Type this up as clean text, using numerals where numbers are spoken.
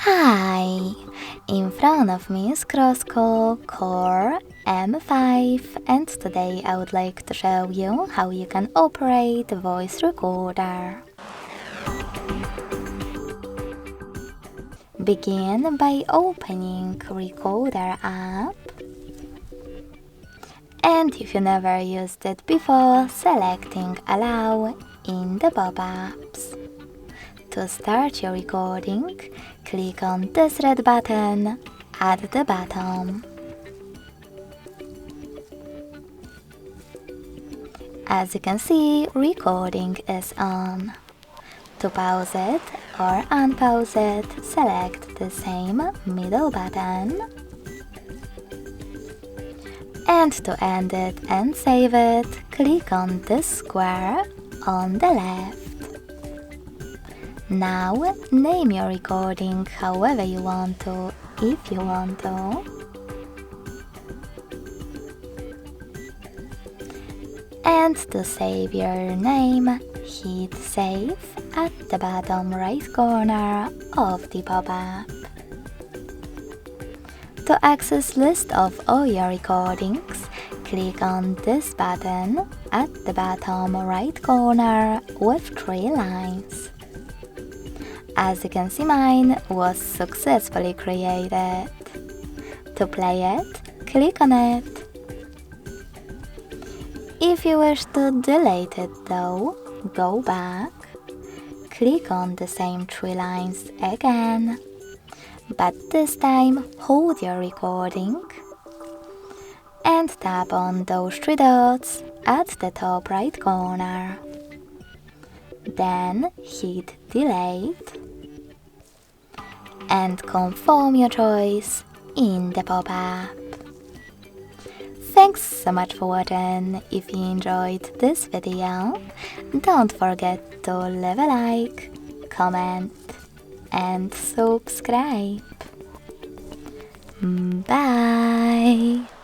Hi! In front of me is CROSSCALL Core M5, and today I would like to show you how you can operate the voice recorder. Begin by opening Recorder app, and if you never used it before, selecting Allow in the pop-ups. To start your recording, click on this red button at the bottom. As you can see, recording is on. To pause it or unpause it, select the same middle button. And to end it and save it, click on this square on the left. Now, name your recording however you want to, if you want to. And to save your name, hit Save at the bottom right corner of the pop-up. To access list of all your recordings, click on this button at the bottom right corner with 3 lines. As you can see, mine was successfully created. To play it, click on it. If you wish to delete it though, go back, click on the same 3 lines again, but this time hold your recording and tap on those 3 dots at the top right corner. Then hit delete and confirm your choice in the pop-up. Thanks so much for watching. If you enjoyed this video, don't forget to leave a like, comment and subscribe. Bye!